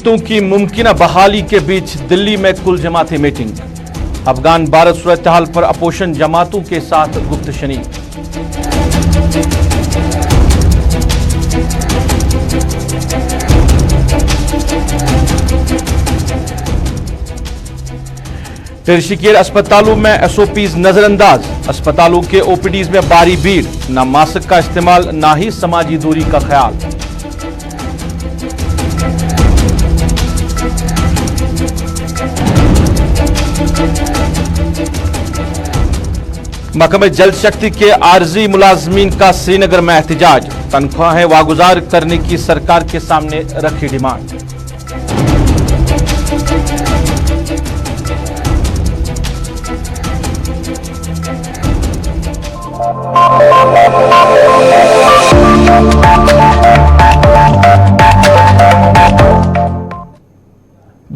रिश्तों की मुमकिन बहाली के बीच दिल्ली में कुल जमाती मीटिंग। अफगान भारत सूरत हाल पर अपोजिशन जमातों के साथ गुफ्तशनी। ऋषिकेश अस्पतालों में एसओपीज नजरअंदाज। अस्पतालों के ओपीडीज में भारी भीड़, न मास्क का इस्तेमाल न ही समाजी दूरी का ख्याल। महकमे जल शक्ति के आर्जी मुलाजमीन का श्रीनगर में एहतजाज। तनख्वाहें वागुजार करने की सरकार के सामने रखी डिमांड।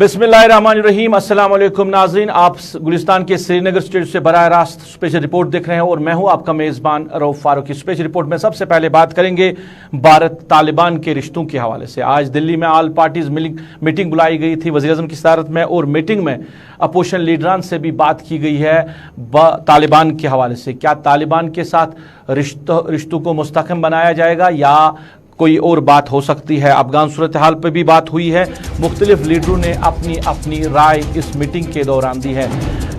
बिस्मिल्लाहिर्रहमानिर्रहीम। अस्सलाम वालेकुम नाज़रीन, आप गुलिस्तान के श्रीनगर स्टेडियो से बराह रास्त स्पेशल रिपोर्ट देख रहे हैं और मैं हूं आपका मेज़बान रऊफ फारूकी। स्पेशल रिपोर्ट में सबसे पहले बात करेंगे भारत तालिबान के रिश्तों के हवाले से। आज दिल्ली में ऑल पार्टीज मीटिंग बुलाई गई थी वज़ीर-ए-आज़म की सदारत में, और मीटिंग में अपोजिशन लीडरान से भी बात की गई है तालिबान के हवाले से। क्या तालिबान के साथ रिश्तों को मुस्तहकम बनाया जाएगा या कोई और बात हो सकती है। अफगान सूरत हाल पर भी बात हुई है। मुख्तलिफ लीडरों ने अपनी अपनी राय इस मीटिंग के दौरान दी है।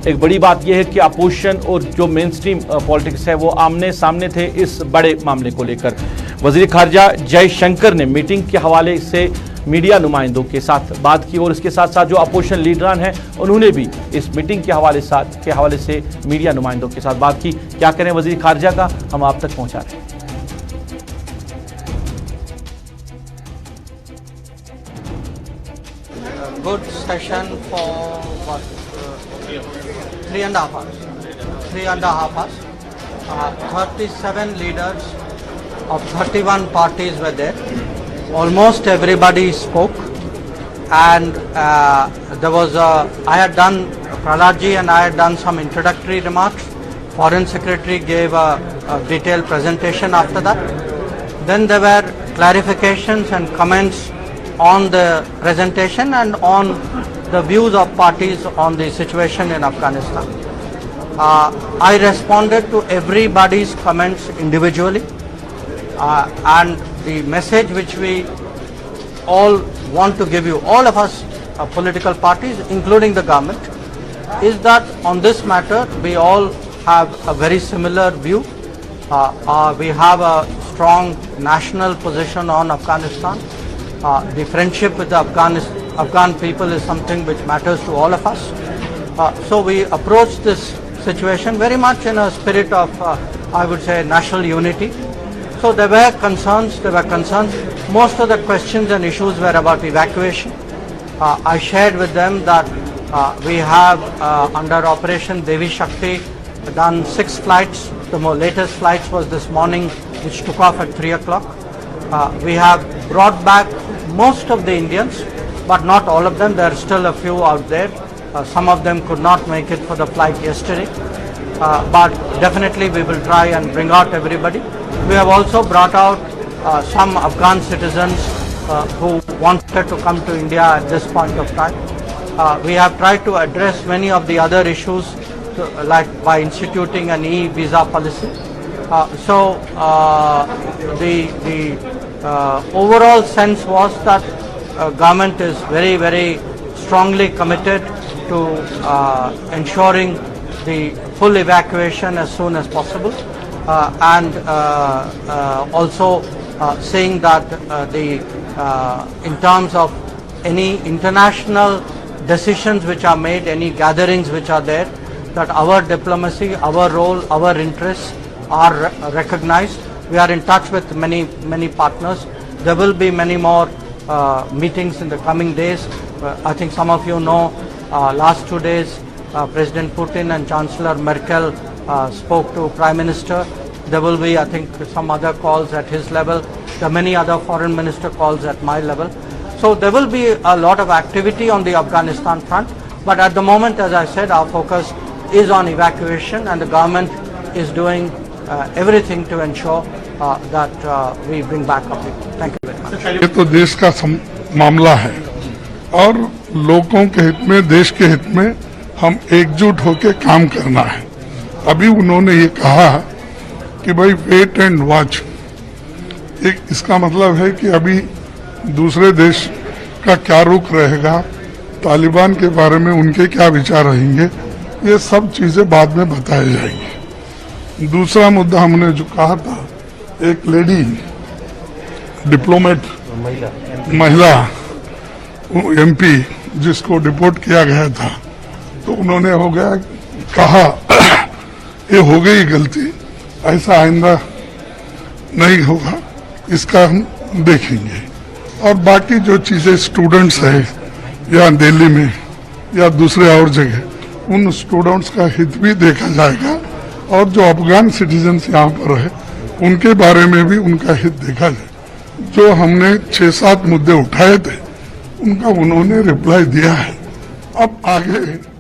एक बड़ी बात यह है कि अपोजिशन और जो मेन स्ट्रीम पॉलिटिक्स है वो आमने सामने थे इस बड़े मामले को लेकर। वज़ीर ख़ारजा जयशंकर ने मीटिंग के हवाले से मीडिया नुमाइंदों के साथ बात की, और इसके साथ साथ जो अपोजिशन लीडरान हैं उन्होंने भी इस मीटिंग के हवाले से मीडिया नुमाइंदों के साथ बात की। क्या करें वज़ीर ख़ारजा का, हम आप तक पहुँचा रहे हैं। Good session for what, 3.5 hours. 3.5 hours. 37 leaders of 31 parties were there. Almost everybody spoke, and there was I had done, Praladji and I had done some introductory remarks. Foreign Secretary gave a detailed presentation after that. Then there were clarifications and comments on the presentation and on the views of parties on the situation in Afghanistan. I responded to everybody's comments individually, and the message which we all want to give you, all of us political parties including the government, is that on this matter we all have a very similar view. We have a strong national position on Afghanistan. The friendship with the Afghan people is something which matters to all of us. So we approach this situation very much in a spirit of, I would say, national unity. So there were concerns. Most of the questions and issues were about evacuation. I shared with them that we have under Operation Devi Shakti done 6 flights. The latest flights was this morning, which took off at 3 o'clock. We have brought back most of the Indians, but not all of them. There are still a few out there. Some of them could not make it for the flight yesterday, but definitely we will try and bring out everybody. We have also brought out some Afghan citizens who wanted to come to India at this point of time. We have tried to address many of the other issues, like by instituting an e-visa policy. So the overall sense was that government is very, very strongly committed to ensuring the full evacuation as soon as possible, and also saying that in terms of any international decisions which are made, any gatherings which are there, that our diplomacy, our role, our interests are recognized. We are in touch with many partners. There will be many more meetings in the coming days. I think some of you know, last 2 days President Putin and Chancellor Merkel spoke to Prime Minister. There will be, I think, some other calls at his level. There are many other foreign minister calls at my level. So there will be a lot of activity on the Afghanistan front. But at the moment, as I said, our focus is on evacuation, and the government is doing everything to ensure that we bring back our people. Thank you very much. ये तो देश का मामला है और लोगों के हित में, देश के हित में हम एकजुट होकर काम करना है। अभी उन्होंने ये कहा कि भाई वेट एंड वॉच, एक इसका मतलब है कि अभी दूसरे देश का क्या रुख रहेगा, तालिबान के बारे में उनके क्या विचार रहेंगे, ये सब चीज़ें बाद में बताई जाएंगी। दूसरा मुद्दा हमने जो कहा था, एक लेडी डिप्लोमेट महिला एमपी जिसको डिपोर्ट किया गया था, तो उन्होंने हो गया कहा ये हो गई गलती, ऐसा आइंदा नहीं होगा, इसका हम देखेंगे। और बाकी जो चीज़ें स्टूडेंट्स है या दिल्ली में या दूसरे और जगह, उन स्टूडेंट्स का हित भी देखा जाएगा और जो अफगान सिटीजन्स यहाँ पर है उनके बारे में भी उनका हित देखा जाए। जो हमने 6-7 मुद्दे उठाए थे उनका उन्होंने रिप्लाई दिया है। अब आगे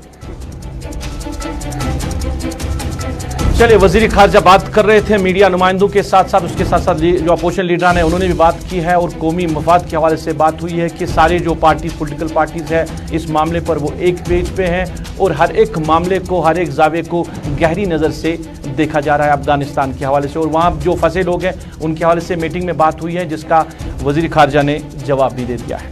चलिए, वजीर खारजा बात कर रहे थे मीडिया नुमाइंदों के साथ साथ, उसके साथ साथ जो अपोजिशन लीडर हैं उन्होंने भी बात की है और कौमी मफाद के हवाले से बात हुई है कि सारे जो पार्टीज, पॉलिटिकल पार्टीज है इस मामले पर वो एक पेज पे हैं और हर एक मामले को, हर एक जावे को गहरी नज़र से देखा जा रहा है अफगानिस्तान के हवाले से। और वहाँ जो फंसे लोग हैं उनके हवाले से मीटिंग में बात हुई है जिसका वजीर खारजा ने जवाब भी दे दिया है।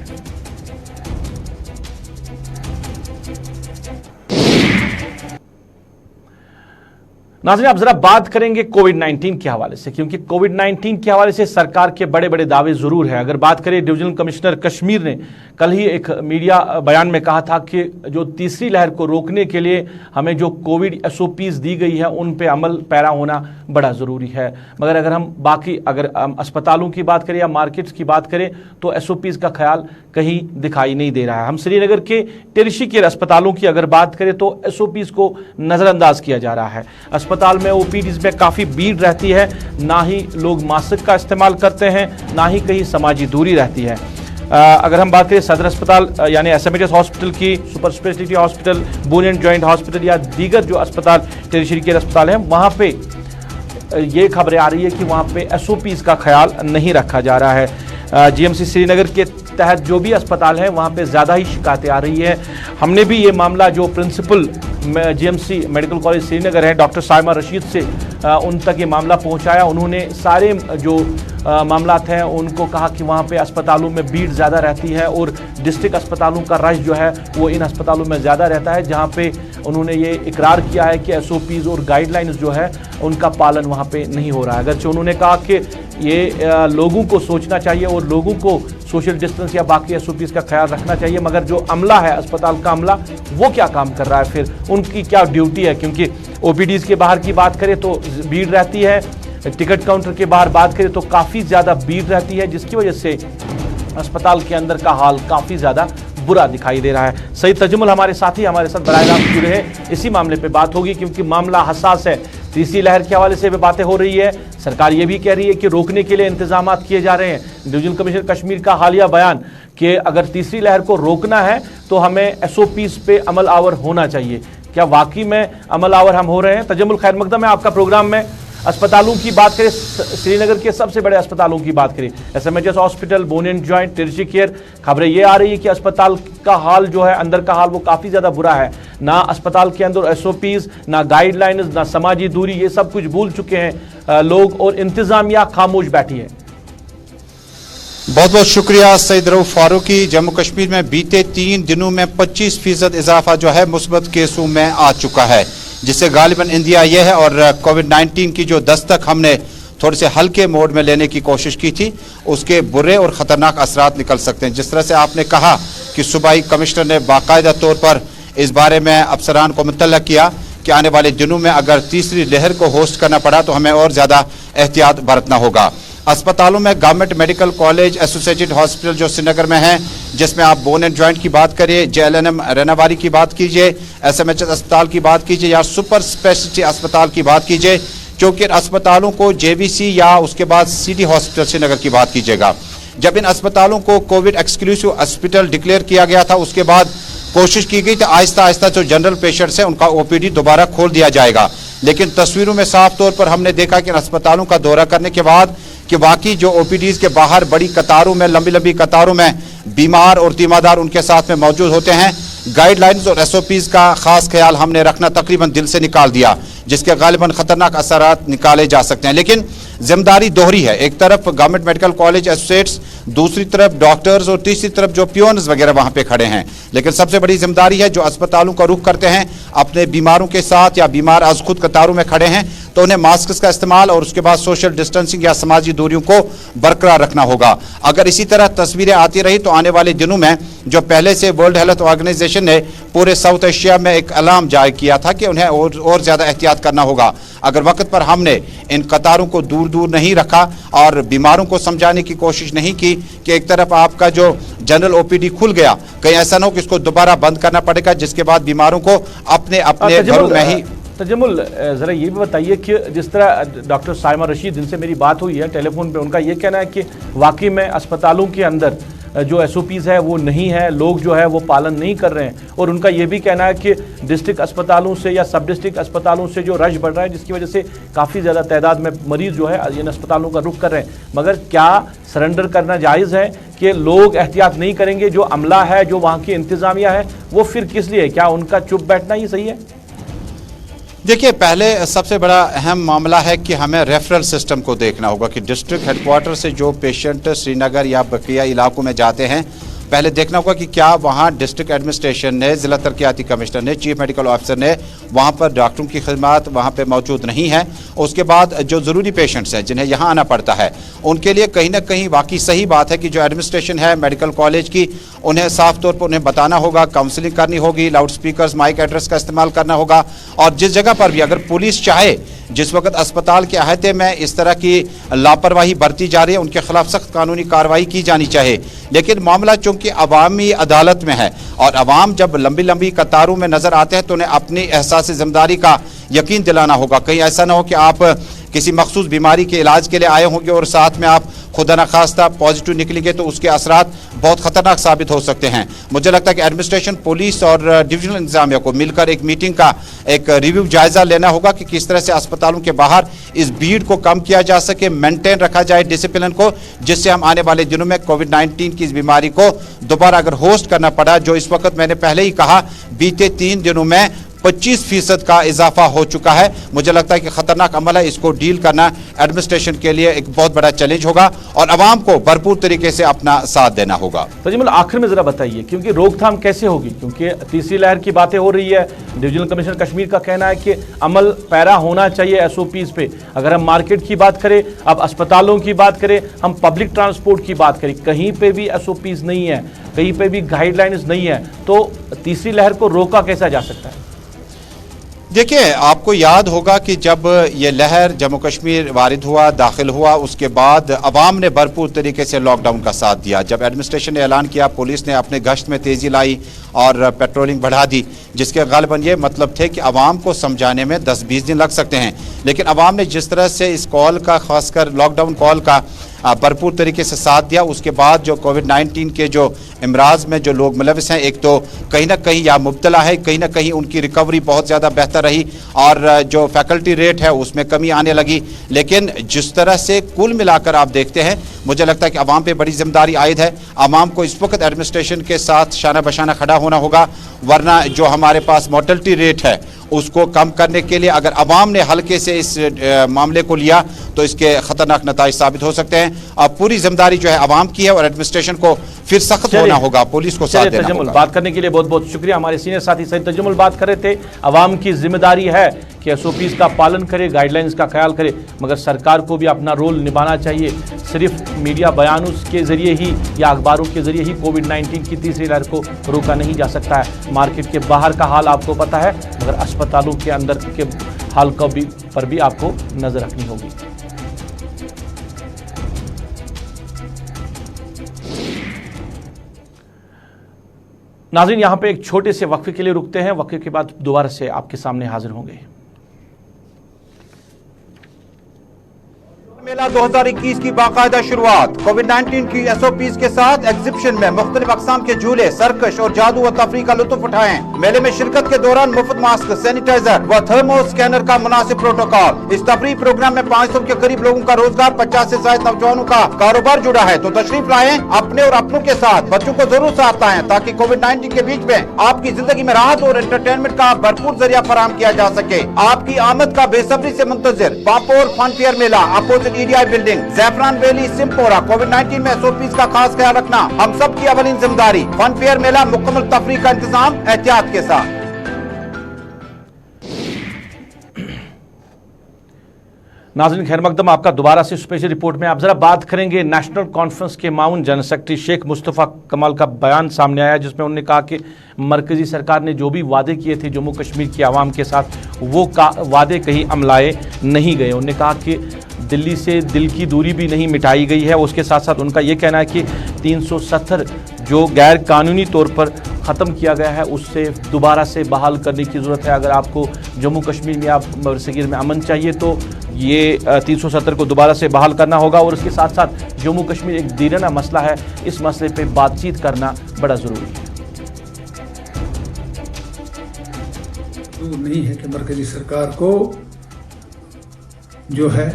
नाज़रीन, अब जरा बात करेंगे कोविड-19 के हवाले से, क्योंकि कोविड-19 के हवाले से सरकार के बड़े बड़े दावे जरूर हैं। अगर बात करें, डिविजनल कमिश्नर कश्मीर ने कल ही एक मीडिया बयान में कहा था कि जो तीसरी लहर को रोकने के लिए हमें जो कोविड SOPs दी गई है उन पे अमल पैरा होना बड़ा ज़रूरी है। मगर अगर हम बाकी अस्पतालों की बात करें या मार्केट्स की बात करें तो SOPs का ख्याल कहीं दिखाई नहीं दे रहा है। हम श्रीनगर के टेरिशी केयर अस्पतालों की अगर बात करें तो SOPs को नज़रअंदाज किया जा रहा है। अस्पताल में OPDs में काफ़ी भीड़ रहती है, ना ही लोग मास्क का इस्तेमाल करते हैं, ना ही कहीं समाजी दूरी रहती है। अगर हम बात करें सदर अस्पताल यानी SMHS हॉस्पिटल की, super speciality hospital, bone and joint hospital या दीगर जो अस्पताल टेरिशरी केयर अस्पताल हैं, वहाँ पे ये खबरें आ रही है कि वहाँ पे SOPs का ख्याल नहीं रखा जा रहा है। GMC श्रीनगर के तहत जो भी अस्पताल है वहाँ पे ज़्यादा ही शिकायतें आ रही है। हमने भी ये मामला जो principal GMC medical college Srinagar है डॉक्टर साइमा रशीद से उन तक ये मामला पहुँचाया। उन्होंने सारे जो मामलात हैं उनको कहा कि वहाँ पे अस्पतालों में भीड़ ज़्यादा रहती है और डिस्ट्रिक्ट अस्पतालों का रश जो है वो इन अस्पतालों में ज़्यादा रहता है, जहाँ पे उन्होंने ये इकरार किया है कि SOPs और गाइडलाइंस जो है उनका पालन वहाँ पे नहीं हो रहा है। अगरचे उन्होंने कहा कि ये लोगों को सोचना चाहिए और लोगों को सोशल डिस्टेंस या बाकी SOPs का ख्याल रखना चाहिए, मगर जो अमला है, अस्पताल का अमला, वो क्या काम कर रहा है, फिर उनकी क्या ड्यूटी है? क्योंकि OPDs के बाहर की बात करें तो भीड़ रहती है, टिकट काउंटर के बाहर बात करें तो काफ़ी ज़्यादा भीड़ रहती है, जिसकी वजह से अस्पताल के अंदर का हाल काफ़ी ज़्यादा बुरा दिखाई दे रहा है। सईद तजमुल हमारे साथी हमारे साथ बराह रास्त जुड़े हैं, इसी मामले पे बात होगी क्योंकि मामला हसास है। तीसरी लहर के हवाले से भी बातें हो रही है, सरकार ये भी कह रही है कि रोकने के लिए इंतजाम किए जा रहे हैं। डिविजनल कमिश्नर कश्मीर का हालिया बयान कि अगर तीसरी लहर को रोकना है तो हमें SOPs पे अमल आवर होना चाहिए। क्या वाकई में अमल आवर हम हो रहे हैं? तजमुल, खैर मकदम है आपका प्रोग्राम में। अस्पतालों की बात करें, श्रीनगर के सबसे बड़े अस्पतालों की बात करें, SMHS hospital, bone and joint, tertiary care, खबरें ये आ रही है कि अस्पताल का हाल जो है, अंदर का हाल वो काफ़ी ज़्यादा बुरा है। ना अस्पताल के अंदर SOPs, ना गाइडलाइंस, ना समाजी दूरी, ये सब कुछ भूल चुके हैं लोग और इंतज़ामिया खामोश बैठी है। बहुत बहुत शुक्रिया सईद रऊफ फारूकी। जम्मू कश्मीर में बीते 3 दिनों में 25% इजाफा जो है मुस्बत केसों में आ चुका है, जिससे गालिबन इंडिया यह है। और कोविड-19 की जो दस्तक हमने थोड़े से हल्के मोड में लेने की कोशिश की थी, उसके बुरे और ख़तरनाक असरात निकल सकते हैं। जिस तरह से आपने कहा कि सूबाई कमिश्नर ने बाकायदा तौर पर इस बारे में अफसरान को मुतल्ला किया कि आने वाले दिनों में अगर तीसरी लहर को होस्ट करना पड़ा तो हमें और ज़्यादा एहतियात बरतना होगा। अस्पतालों में government medical college, associated hospital जो श्रीनगर में है, जिसमें आप बोन एंड जॉइंट की बात करिए, JLNM रेनावारी की बात कीजिए, SMHS अस्पताल की बात कीजिए या सुपर स्पेशलिटी अस्पताल की बात कीजिए, क्योंकि अस्पतालों को JVC या उसके बाद सिटी हॉस्पिटल श्रीनगर की बात कीजिएगा। जब इन अस्पतालों को कोविड एक्सक्लूसिव हॉस्पिटल डिक्लेयर किया गया था, उसके बाद कोशिश की गई तो आहिस्ता आहिस्ता जो जनरल पेशेंट्स हैं उनका OPD दोबारा खोल दिया जाएगा। लेकिन तस्वीरों में साफ तौर पर हमने देखा कि इन अस्पतालों का दौरा करने के बाद कि वाकई जो ओपीडीज के बाहर बड़ी कतारों में, लंबी लंबी कतारों में बीमार और तीमारदार उनके साथ में मौजूद होते हैं, गाइडलाइंस और एसओपीज का खास ख्याल हमने रखना तकरीबन दिल से निकाल दिया, जिसके गालिबन खतरनाक असरात निकाले जा सकते हैं। लेकिन जिम्मेदारी दोहरी है, एक तरफ गवर्नमेंट मेडिकल कॉलेज एसोसिएट्स, दूसरी तरफ डॉक्टर्स और तीसरी तरफ जो पियोन्स वगैरह वहां पे खड़े हैं। लेकिन सबसे बड़ी जिम्मेदारी है जो अस्पतालों का रुख करते हैं अपने बीमारों के साथ या बीमार आज खुद कतारों में खड़े हैं, तो उन्हें मास्क का इस्तेमाल और उसके बाद सोशल डिस्टेंसिंग या समाजी दूरियों को बरकरार रखना होगा। अगर इसी तरह तस्वीरें आती रही तो आने वाले दिनों में जो पहले से वर्ल्ड हेल्थ ऑर्गेनाइजेशन ने पूरे साउथ एशिया में एक अलार्म जारी किया था कि उन्हें और ज्यादा एहतियात करना होगा। अगर वक्त पर हमने इन कतारों को दूर दूर नहीं रखा और बीमारों को समझाने की कोशिश नहीं की कि एक तरफ आपका जो जनरल ओपीडी खुल गया, कहीं ऐसा ना हो कि इसको दोबारा बंद करना पड़ेगा, जिसके बाद बीमारों को अपने अपने घरों में ही। तजमुल, जरा ये भी बताइए कि जिस तरह डॉक्टर साइमा रशीद, जिनसे मेरी बात हुई है टेलीफोन पे, उनका ये कहना है कि वाकई में अस्पतालों के अंदर जो एसओपीज है वो नहीं है, लोग जो है वो पालन नहीं कर रहे हैं, और उनका ये भी कहना है कि डिस्ट्रिक्ट अस्पतालों से या सब डिस्ट्रिक्ट अस्पतालों से जो रश बढ़ रहा है, जिसकी वजह से काफ़ी ज़्यादा तादाद में मरीज़ जो है इन अस्पतालों का रुख कर रहे हैं। मगर क्या सरेंडर करना जायज़ है कि लोग एहतियात नहीं करेंगे? जो अमला है, जो वहाँ की इंतज़ामिया है, वो फिर किस लिए? क्या उनका चुप बैठना ही सही है? देखिए, पहले सबसे बड़ा अहम मामला है कि हमें रेफरल सिस्टम को देखना होगा कि डिस्ट्रिक्ट हेडक्वार्टर से जो पेशेंट श्रीनगर या बकिया इलाकों में जाते हैं, पहले देखना होगा कि क्या वहाँ डिस्ट्रिक्ट एडमिनिस्ट्रेशन ने, जिला तरक्याती कमिश्नर ने, चीफ मेडिकल ऑफिसर ने वहाँ पर डॉक्टरों की खिदमत वहाँ पे मौजूद नहीं है। उसके बाद जो ज़रूरी पेशेंट्स हैं जिन्हें यहाँ आना पड़ता है, उनके लिए कहीं ना कहीं वाकई सही बात है कि जो एडमिनिस्ट्रेशन है मेडिकल कॉलेज की, उन्हें साफ तौर पर उन्हें बताना होगा, काउंसलिंग करनी होगी, लाउड स्पीकर्स, माइक एड्रेस का इस्तेमाल करना होगा। और जिस जगह पर भी अगर पुलिस चाहे, जिस वक्त अस्पताल के अहाते में इस तरह की लापरवाही बरती जा रही है, उनके खिलाफ सख्त कानूनी कार्रवाई की जानी चाहिए। लेकिन मामला चूंकि अवामी अदालत में है और अवाम जब लंबी लंबी कतारों में नजर आते हैं तो उन्हें अपनी एहसास जिम्मेदारी का यकीन दिलाना होगा। कहीं ऐसा ना हो कि आप किसी मखसूस बीमारी के इलाज के लिए आए होंगे और साथ में आप खुदा न खास्ता पॉजिटिव निकलेंगे तो उसके असरात बहुत खतरनाक साबित हो सकते हैं। मुझे लगता है कि एडमिनिस्ट्रेशन, पुलिस और डिविजनल इंतजामिया को मिलकर एक मीटिंग का एक रिव्यू जायजा लेना होगा कि किस तरह से अस्पतालों के बाहर इस भीड़ को कम किया जा सके, मेंटेन रखा जाए डिसिप्लिन को, जिससे हम आने वाले दिनों में कोविड-19 की इस बीमारी को दोबारा अगर होस्ट करना पड़ा, जो इस वक्त मैंने पहले ही कहा बीते 3 दिनों में 25% का इजाफा हो चुका है, मुझे लगता है कि खतरनाक अमल है। इसको डील करना एडमिनिस्ट्रेशन के लिए एक बहुत बड़ा चैलेंज होगा और अवाम को भरपूर तरीके से अपना साथ देना होगा। तजमुल, आखिर में जरा बताइए, क्योंकि रोकथाम कैसे होगी? क्योंकि तीसरी लहर की बातें हो रही है, डिविजनल कमिश्नर कश्मीर का कहना है कि अमल पैरा होना चाहिए एसओपीज पे। अगर हम मार्केट की बात करें, अब अस्पतालों की बात करें, हम पब्लिक ट्रांसपोर्ट की बात करें, कहीं पे भी एसओपीज नहीं है, कहीं पे भी गाइडलाइंस नहीं है, तो तीसरी लहर को रोका कैसा जा सकता है? देखिए, आपको याद होगा कि जब ये लहर जम्मू कश्मीर वारिद हुआ, दाखिल हुआ, उसके बाद अवाम ने भरपूर तरीके से लॉकडाउन का साथ दिया। जब एडमिनिस्ट्रेशन ने ऐलान किया, पुलिस ने अपने गश्त में तेज़ी लाई और पेट्रोलिंग बढ़ा दी, जिसके गालिबन ये मतलब थे कि अवाम को समझाने में 10-20 दिन लग सकते हैं। लेकिन अवाम ने जिस तरह से इस कॉल का, खासकर लॉकडाउन कॉल का भरपूर तरीके से साथ दिया, उसके बाद जो कोविड-19 के जो इमराज में जो लोग मुलविस हैं, एक तो कहीं ना कहीं या मुब्तला है, कहीं ना कहीं उनकी रिकवरी बहुत ज़्यादा बेहतर रही और जो फैकल्टी रेट है उसमें कमी आने लगी। लेकिन जिस तरह से कुल मिलाकर आप देखते हैं, मुझे लगता है कि अवाम पे बड़ी जिम्मेदारी आयद है। अवाम को इस वक्त एडमिनिस्ट्रेशन के साथ शाना बशाना खड़ा होना होगा, वरना जो हमारे पास मोर्टलिटी रेट है उसको कम करने के लिए अगर अवाम ने हल्के से इस मामले को लिया तो इसके खतरनाक नताइज साबित हो सकते हैं। अब पूरी जिम्मेदारी जो है अवाम की है और एडमिनिस्ट्रेशन को फिर सख्त होना होगा, पुलिस को साथ देना होगा। बात करने के लिए बहुत बहुत शुक्रिया। हमारे सीनियर साथी सईद तजमुल बात कर रहे थे, अवाम की जिम्मेदारी है कि एसओपीज का पालन करे, गाइडलाइंस का ख्याल करे, मगर सरकार को भी अपना रोल निभाना चाहिए। सिर्फ मीडिया बयानों के जरिए ही या अखबारों के जरिए ही कोविड-19 की तीसरी लहर को रोका नहीं जा सकता है। मार्केट के बाहर का हाल आपको पता है, मगर अस्पतालों के अंदर के हाल पर भी आपको नजर रखनी होगी। नाज़रीन, यहाँ पे एक छोटे से वक्फे के लिए रुकते हैं, वक्फे के बाद दोबारा से आपके सामने हाजिर होंगे। मेला 2021 की बाकायदा शुरुआत। कोविड-19 की SOPs के साथ एग्जीबिशन में मुख्तलिफ अक़साम के झूले, सर्कस और जादू व तफरीह का लुत्फ उठाएं। मेले में शिरकत के दौरान मुफ्त मास्क, सैनिटाइजर व थर्मो स्कैनर का मुनासिब प्रोटोकॉल। इस तफरीह प्रोग्राम में 500 के करीब लोगों का रोजगार, 50 से ज्यादा नौजवानों का कारोबार जुड़ा है। तो तशरीफ लाएं अपने और अपनों के साथ, बच्चों को जरूर साथ लाएं ताकि कोविड-19 के बीच में आपकी जिंदगी में राहत और एंटरटेनमेंट का भरपूर जरिया फराहम किया जा सके। आपकी आमद का बेसब्री से मुंतजिर पापोर फन फेयर मेला, अपोजिट EDI बिल्डिंग, ज़ैफरान वैली, सिमपोरा। कोविड-19 में SOPs का खास ख्याल रखना हम सब की अवलीन जिम्मेदारी। फन फेयर मेला मुकम्मल तफरीह का इंतजाम एहतियात के साथ। नाज़रीन खैर मकदम आपका दोबारा से स्पेशल रिपोर्ट में। आप जरा बात करेंगे नेशनल कॉन्फ्रेंस के माउन जनरल सेक्रेटरी शेख मुस्तफ़ा कमाल का बयान सामने आया जिसमें उन्होंने कहा कि मरकजी सरकार ने जो भी वादे किए थे जम्मू कश्मीर की आवाम के साथ वो वादे कहीं अमलाए नहीं गए। उन्होंने कहा कि दिल्ली से दिल की दूरी भी नहीं मिटाई गई है। उसके साथ साथ उनका ये कहना है कि 370 जो गैर कानूनी तौर पर ख़त्म किया गया है उससे दोबारा से बहाल करने की ज़रूरत है। अगर आपको जम्मू कश्मीर में आप बरसगीर में अमन चाहिए तो ये 370 को दोबारा से बहाल करना होगा। और उसके साथ साथ जम्मू कश्मीर एक दीराना मसला है, इस मसले पे बातचीत करना बड़ा ज़रूरी है। दूर नहीं है कि मरकजी सरकार को जो है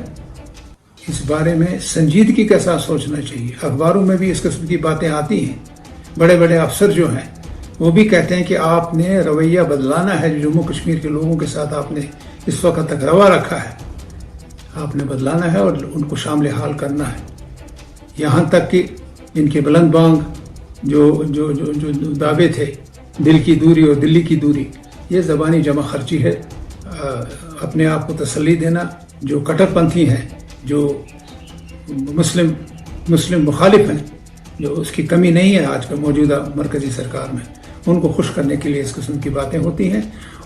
इस बारे में संजीदगी के साथ सोचना चाहिए। अखबारों में भी इस किस्म की बातें आती हैं। बड़े बड़े अफसर जो हैं वो भी कहते हैं कि आपने रवैया बदलाना है। जो जम्मू कश्मीर के लोगों के साथ आपने इस वक्त तक रवा रखा है, आपने बदलाना है और उनको शामिल हाल करना है। यहाँ तक कि इनके बुलंद बांग जो दावे थे, दिल की दूरी और दिल्ली की दूरी, ये ज़बानी जमा खर्ची है। अपने आप को तसल्ली देना। जो कट्टरपंथी हैं, जो मुस्लिम मुखालिफ हैं, जो उसकी कमी नहीं है आज का मौजूदा मरकजी सरकार में, उनको खुश करने के लिए इस किस्म की बातें होती हैं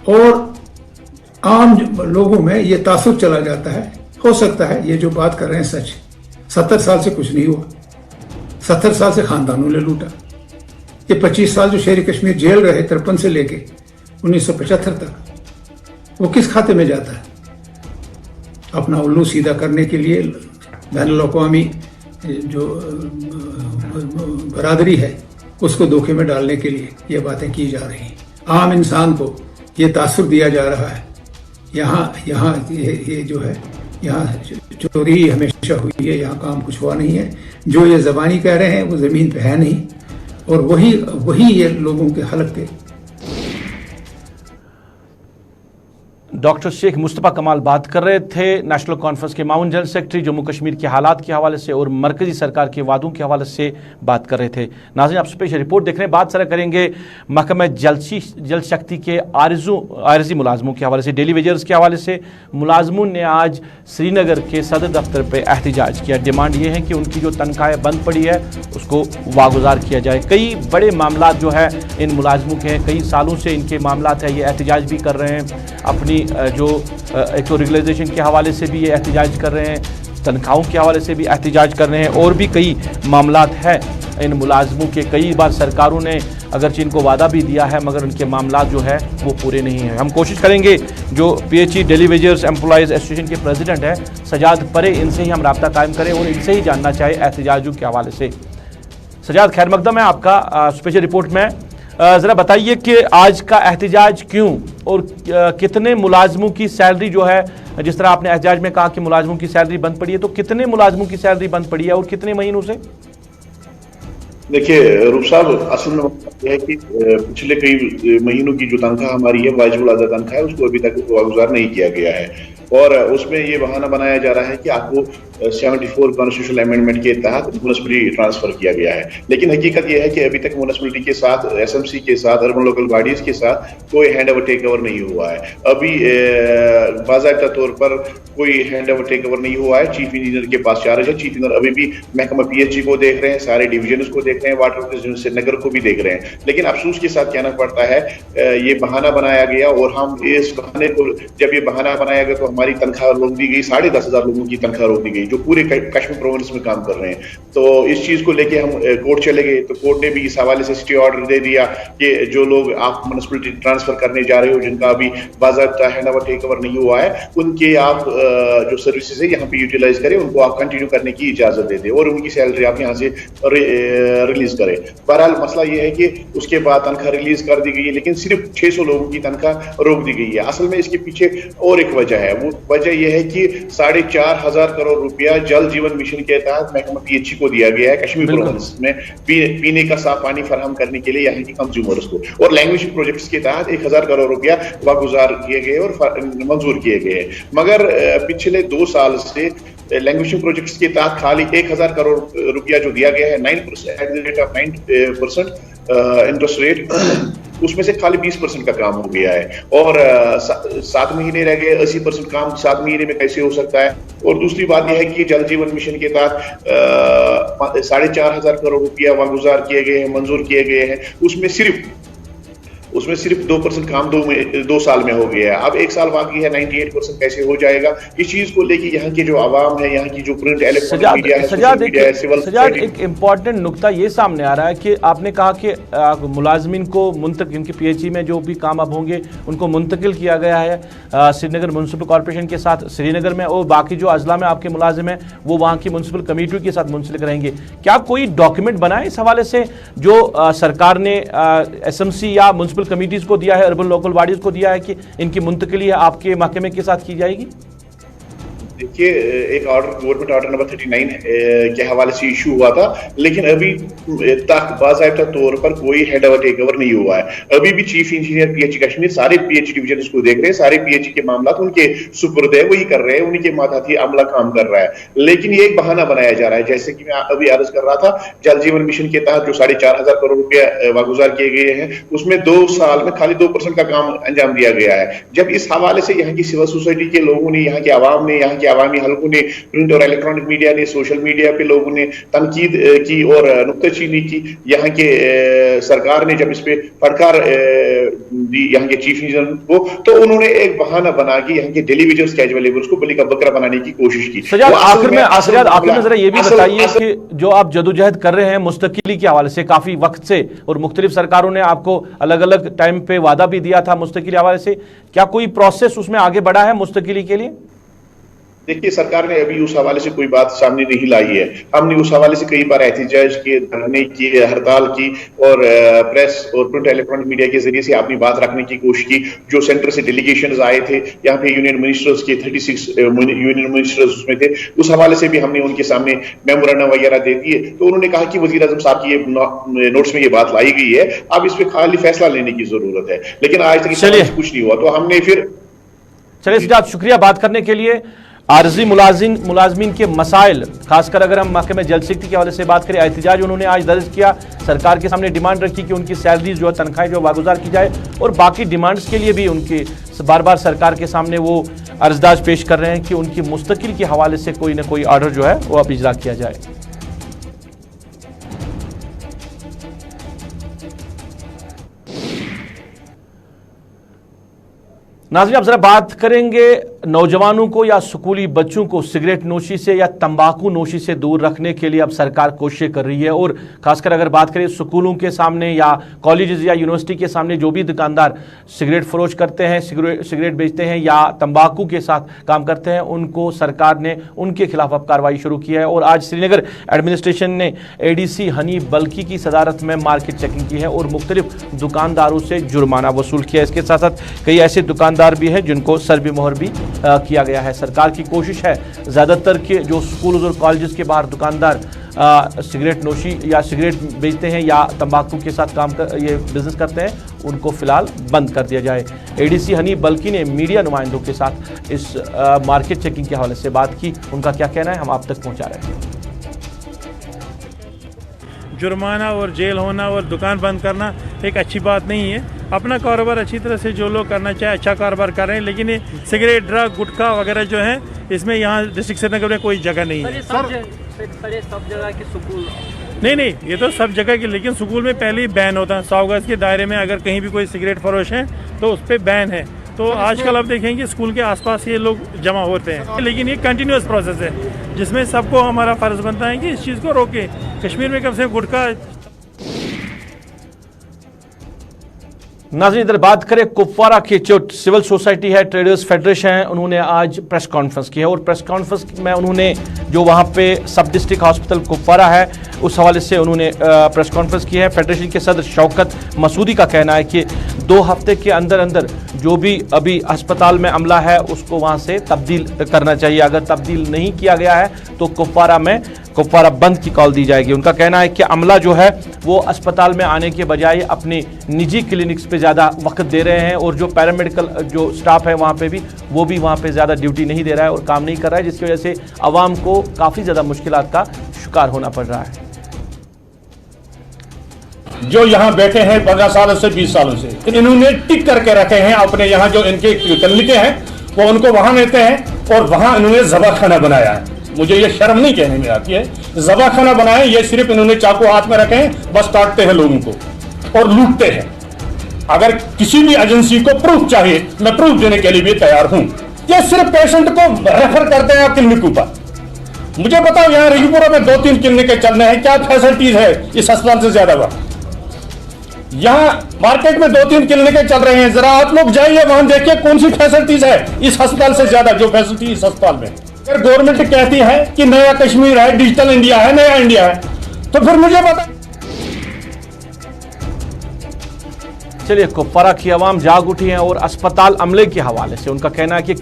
और आम लोगों में ये तासुर चला जाता है। हो सकता है ये जो बात कर रहे हैं सच। 70 साल से कुछ नहीं हुआ। 70 साल से खानदानों ने लूटा। ये 25 साल जो शेर कश्मीर जेल रहे 53 से लेके 1975 तक, वो किस खाते में जाता है? अपना उल्लू सीधा करने के लिए बैनुल-अक़वामी जो बरादरी है उसको धोखे में डालने के लिए ये बातें की जा रही हैं। आम इंसान को ये तासुर दिया जा रहा है। यहाँ ये जो है, यहाँ चोरी हमेशा हुई है, यहाँ काम कुछ हुआ नहीं है। जो ये ज़बानी कह रहे हैं वो ज़मीन पे है नहीं और वही ये लोगों के हलक के। डॉक्टर शेख मुस्तफ़ा कमाल बात कर रहे थे नेशनल कॉन्फ्रेंस के माउन जनरल सेक्रेटरी, जम्मू कश्मीर के हालात के हवाले से और मरकजी सरकार के वादों के हवाले से बात कर रहे थे। नाज़रीन आप स्पेशल रिपोर्ट देख रहे हैं। बात सारा करेंगे महकमा जल शक्ति के आरजी मुलाजमों के हवाले से, डेली वेजर्स के हवाले से। मुलाजमों ने आज श्रीनगर के सदर दफ्तर पर एहतजाज किया। डिमांड ये है कि उनकी जो तनख्वाहें बंद पड़ी है उसको वागुजार किया जाए। कई बड़े मामला जो है इन मुलाजमों के हैं, कई सालों से इनके मामला है, ये एहतजाज भी कर रहे हैं। अपनी जो एक तो रेगुलराइजेशन के हवाले से भी ये एहतजाज कर रहे हैं, तनख्वाहों के हवाले से भी एहतजाज कर रहे हैं और भी कई मामलात हैं इन मुलाजमों के। कई बार सरकारों ने अगरचे इनको वादा भी दिया है मगर उनके मामलात जो है वो पूरे नहीं हैं। हम कोशिश करेंगे जो PHE daily wagers employees association के प्रेसिडेंट हैं सजाद परे, इनसे ही हम रब्ता कायम करें और इनसे ही जानना चाहे एहतजाजों के हवाले से। सजाद खैर मकदम है आपका स्पेशल रिपोर्ट में। ज़रा बताइए कि आज का एहतजाज क्यों और कितने मुलाजमों की सैलरी जो है, जिस तरह आपने एहतजाज में कहा कि मुलाजमों की सैलरी बंद पड़ी है, तो कितने मुलाजमों की सैलरी बंद पड़ी है और कितने महीनों से? देखिए रूप साहब, असल में यह है कि पिछले कई महीनों की जो तनख्वाह हमारी है, वाजिबुल अदा तनख्वाह है, उसको अभी तक वागुजार नहीं किया गया है और उसमें ये बहाना बनाया जा रहा है कि आपको 74 कॉन्स्टिट्यूशनल अमेंडमेंट के तहत म्युनिसिपैलिटी ट्रांसफर किया गया है। लेकिन हकीकत यह है कि अभी तक म्युनिसिपैलिटी के साथ, SMC के साथ, अर्बन लोकल बॉडीज के साथ कोई हैंड ओवर टेक ओवर नहीं हुआ है। अभी बाज़ाब्ता तौर पर कोई हैंड ओवर टेक ओवर नहीं हुआ है। चीफ इंजीनियर के पास चार्ज है। चीफ इंजीनियर अभी भी महकमा PHE को देख रहे हैं, सारे डिवीजन को देख रहे हैं, वाटर श्रीनगर को भी देख रहे हैं। लेकिन अफसोस के साथ कहना पड़ता है ये बहाना बनाया गया और हम इस बहाने को, जब ये बहाना बनाया गया तो हमारी तनख्वाह रोक दी गई, 10,500 लोगों की तनख्वाह रोक दी गई जो पूरे कश्मीर प्रोविंस में काम कर रहे हैं। तो इस चीज को लेके हम कोर्ट चले गए, तो कोर्ट ने भी इस हवाले से स्टे ऑर्डर दे दिया कि जो लोग आप म्युनिसिपलिटी ट्रांसफर करने जा रहे हो, जिनका अभी बाज़ाब्ता हैंडओवर टेक ओवर नहीं हुआ है, उनके आप जो सर्विसेज है यहाँ पे यूटिलाइज करें, उनको आप कंटिन्यू करने की इजाजत दे दें और उनकी सैलरी आप यहाँ से रिलीज करें। बहरहाल मसला ये है कि उसके बाद तनख्वाह रिलीज कर दी गई है, लेकिन सिर्फ 600 लोगों की तनख्वाह रोक दी गई है। असल में इसके पीछे और एक वजह है, वो वजह यह है कि 4,500 करोड़ रुपया जल जीवन मिशन के तहत महकमा पीएचई को दिया गया है कश्मीर प्रोविंस में पीने का साफ पानी फराहम करने के लिए यहाँ की कंज्यूमर्स को, और लैंग्वेज प्रोजेक्ट्स के तहत 1,000 करोड़ रुपया वागुजार किए गए और मंजूर किए गए। मगर पिछले 2 साल से लैंग्वेज प्रोजेक्ट्स के तहत खाली 1,000 करोड़ रुपया जो दिया गया है 9% at the rate of 9% interest rate, उसमें से खाली 20% का काम हो गया है और 7 महीने रह गए। 80% काम 7 महीने में कैसे हो सकता है? और दूसरी बात यह है कि जल जीवन मिशन के तहत 4,500 करोड़ रुपया वागुजार किए गए हैं, मंजूर किए गए हैं, उसमें सिर्फ 2% काम 2 साल में हो गया है। अब 1 साल बाकी है, 98% कैसे हो जाएगा? इस चीज को लेके यहाँ की जो आवाम है, यहाँ की जो प्रिंट इलेक्ट्रॉनिक मीडिया है, सोशल मीडिया है, सिविल सोसाइटी। एक इम्पॉर्टेंट नुकता ये सामने आ रहा है कि आपने कहा कि मुलाजमीन को जिनकी पीएचई में जो भी काम अब होंगे उनको मुंतकिल किया गया है श्रीनगर म्यूनसिपल कॉर्पोरेशन के साथ श्रीनगर में, और बाकी जो अजला में आपके मुलाजिम हैं वो वहाँ की म्यूनसिपल कमेटियों के साथ मुंसलिक रहेंगे। क्या कोई डॉक्यूमेंट बना है इस हवाले से जो सरकार ने एसएमसी या म्यूनसिपल कमेटीज को दिया है, अर्बन लोकल बॉडीज को दिया है कि इनकी मुंतकिली आपके महकमे के साथ की जाएगी? देखिए, एक ऑर्डर गवर्नमेंट ऑर्डर नंबर 39 के हवाले से इशू हुआ था, लेकिन अभी तक बाज़ाब्ता तौर पर कोई हेड ओवर टेक ओवर नहीं हुआ है। अभी भी चीफ इंजीनियर पीएचई कश्मीर सारे पीएचई डिवीजन इसको देख रहे हैं, सारे पीएचई के मामला उनके सुपुर्द है, वही कर रहे हैं, उन्हीं के मातहती अमला काम कर रहा है। लेकिन ये एक बहाना बनाया जा रहा है, जैसे कि मैं अभी अर्ज कर रहा था, जल जीवन मिशन के तहत जो 4,500 करोड़ रुपया वागुजार किए गए हैं, उसमें 2 साल में खाली 2% का काम अंजाम दिया गया है। जब इस हवाले से यहाँ की सिविल सोसाइटी के लोगों ने, यहाँ के आवाम ने, यहाँ के अवामी हलकों ने, प्रिंट और इलेक्ट्रॉनिक मीडिया ने, सोशल मीडिया पे लोगों ने तनकीद की और नुक्ताचीनी की, यहाँ के सरकार ने जब इस पे फटकार दी यहाँ के चीफ इंजीनियर को, तो उन्होंने एक बहाना बना के यहाँ के डेली वेजेस कैजुअल लेबर्स को बलि का बकरा बनाने की कोशिश की। सजाद, आखिर में जरा ये भी बताइए कि जो आप जदोजहद कर रहे हैं मुस्तकिली के हवाले से काफी वक्त से, और मुख्तलिफ सरकारों ने आपको अलग अलग टाइम पे वादा भी दिया था मुस्तकिली हवाले से, क्या कोई प्रोसेस उसमें आगे बढ़ा है मुस्तकिली के लिए? देखिए, सरकार ने अभी उस हवाले से कोई बात सामने नहीं लाई है। हमने उस हवाले से कई बार एहतजाज किए, धरने किए, हड़ताल की और प्रेस और प्रिंट इलेक्ट्रॉनिक मीडिया के जरिए से अपनी बात रखने की कोशिश की। जो सेंटर से डेलीगेशंस आए थे, यहाँ पे यूनियन मिनिस्टर्स के 36 यूनियन मिनिस्टर्स उसमें थे, उस हवाले से भी हमने उनके सामने मेमोरेंडम वगैरह दे दिए। तो उन्होंने कहा कि वजीर आजम साहब की ये नोट्स में ये बात लाई गई है, अब इस पर खाली फैसला लेने की जरूरत है, लेकिन आज तक कुछ नहीं हुआ। तो हमने फिर चलिए सजाद, शुक्रिया बात करने के लिए। आर्जी मुलाजमीन के मसाइल, खासकर अगर हम महकमे जल शक्ति के हवाले से बात करें, एहतजाज उन्होंने आज दर्ज किया, सरकार के सामने डिमांड रखी कि उनकी सैलरी जो है, तनख्वाहें जो वागुजार की जाए, और बाकी डिमांड्स के लिए भी उनके बार बार सरकार के सामने वो अर्जदाज पेश कर रहे हैं कि उनकी मुस्तकिल के हवाले से कोई ना कोई ऑर्डर जो है वो अब इजरा किया जाए। नाज़रीन, अब जरा बात करेंगे नौजवानों को या स्कूली बच्चों को सिगरेट नोशी से या तंबाकू नोशी से दूर रखने के लिए अब सरकार कोशिशें कर रही है, और खासकर अगर बात करें स्कूलों के सामने या कॉलेजेस या यूनिवर्सिटी के सामने जो भी दुकानदार सिगरेट फरोश करते हैं, सिगरेट बेचते हैं या तंबाकू के साथ काम करते हैं, उनको सरकार ने उनके खिलाफ अब कार्रवाई शुरू की है। और आज श्रीनगर एडमिनिस्ट्रेशन ने एडीसी हनी बल्की की सदारत में मार्केट चेकिंग की है और मुख्तलिफ दुकानदारों से जुर्माना वसूल किया। इसके साथ साथ कई ऐसे दुकानदार भी हैं जिनको सर्वे मोहर भी किया गया है। सरकार की कोशिश है ज़्यादातर के जो स्कूल और कॉलेजेस के बाहर दुकानदार सिगरेट नोशी या सिगरेट बेचते हैं या तंबाकू के साथ ये बिजनेस करते हैं, उनको फिलहाल बंद कर दिया जाए। एडीसी हनी बल्की ने मीडिया नुमाइंदों के साथ इस मार्केट चेकिंग के हवाले से बात की, उनका क्या कहना है हम आप तक पहुंचा रहे हैं। जुर्माना और जेल होना और दुकान बंद करना एक अच्छी बात नहीं है। अपना कारोबार अच्छी तरह से जो लोग करना चाहे अच्छा कारोबार कर रहे हैं, लेकिन ये सिगरेट, ड्रग, गुटखा वगैरह जो है, इसमें यहाँ डिस्ट्रिक्ट श्रीनगर में कोई जगह नहीं है। सब जगह के स्कूल नहीं, ये तो सब जगह की, लेकिन स्कूल में पहले ही बैन होता है। 100 गज के दायरे में अगर कहीं भी कोई सिगरेट फरोश है तो उस पर बैन है। तो आजकल आप देखेंगे स्कूल के आसपास ये लोग जमा होते हैं, लेकिन ये कंटिन्यूस प्रोसेस है जिसमें सबको हमारा फ़र्ज़ बनता है कि इस चीज़ को रोकें। कश्मीर में कम से कम गुटखा। नाज़रीन, इधर बात करें कुपवारा की जो सिविल सोसाइटी है, ट्रेडर्स फेडरेशन है, उन्होंने आज प्रेस कॉन्फ्रेंस की है और प्रेस कॉन्फ्रेंस में उन्होंने जो वहाँ पे सब डिस्ट्रिक्ट हॉस्पिटल कुपवारा है उस हवाले से उन्होंने प्रेस कॉन्फ्रेंस की है। फेडरेशन के सदर शौकत मसूदी का कहना है कि 2 हफ्ते के अंदर अंदर जो भी अभी अस्पताल में अमला है उसको वहाँ से तब्दील करना चाहिए। अगर तब्दील नहीं किया गया है तो कुपवारा बंद की कॉल दी जाएगी। उनका कहना है कि अमला जो है वो अस्पताल में आने के बजाय अपनी निजी क्लिनिक्स पे ज़्यादा वक्त दे रहे हैं और जो पैरामेडिकल जो स्टाफ है वहाँ पे भी वो भी वहाँ पे ज़्यादा ड्यूटी नहीं दे रहा है और काम नहीं कर रहा है, जिसकी वजह से आवाम को काफ़ी ज़्यादा मुश्किलात का शिकार होना पड़ रहा है। जो यहाँ बैठे हैं 15 सालों से 20 सालों से, इन्होंने टिक करके रखे हैं अपने यहाँ जो इनके क्लिनिकें हैं वो उनको वहाँ लेते हैं और वहाँ इन्होंने ज़बाखाना बनाया है। मुझे ये शर्म नहीं कहने में आती है, ज़बाखाना बनाया। ये सिर्फ इन्होंने चाकू हाथ में रखे हैं, बस काटते हैं लोगों को और लूटते हैं। अगर किसी भी एजेंसी को प्रूफ चाहिए, मैं प्रूफ देने के लिए भी तैयार हूँ। ये सिर्फ पेशेंट को रेफर करते हैं क्लिनिकों पर। मुझे बताओ यहाँ रहीपुरा में 2-3 क्लिनिकें चल रहे हैं, क्या फैसिलिटीज है इस अस्पताल से ज्यादा? वहाँ यहाँ मार्केट में 2-3 क्लिनिकें चल रहे हैं, जरा आप लोग जाइए वहां देखिए कौन सी फैसिलिटीज है इस अस्पताल से ज्यादा जो फैसिलिटी इस अस्पताल में। अगर गवर्नमेंट कहती है कि नया कश्मीर है, डिजिटल इंडिया है, नया इंडिया है, तो फिर मुझे बता। चलिए, कुपवारा की आवाम जाग उठी है और अस्पताल अमले के हवाले से उनका कहना है कि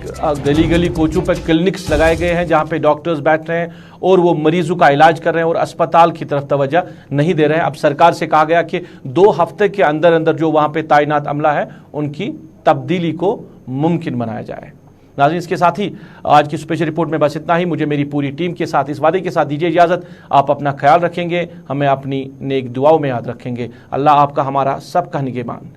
गली गली कोचों पर क्लिनिक्स लगाए गए हैं जहां पे डॉक्टर्स बैठ रहे हैं और वो मरीजों का इलाज कर रहे हैं और अस्पताल की तरफ तवज्जो नहीं दे रहे हैं। अब सरकार से कहा गया कि 2 हफ्ते के अंदर अंदर जो वहां पे तैनात अमला है उनकी तब्दीली को मुमकिन बनाया जाए। नाज़रीन, इसके साथ ही आज की स्पेशल रिपोर्ट में बस इतना ही। मुझे मेरी पूरी टीम के साथ इस वादे के साथ दीजिए इजाज़त, आप अपना ख्याल रखेंगे, हमें अपनी नेक दुआओं में याद रखेंगे। अल्लाह आपका हमारा सबका निगहबान।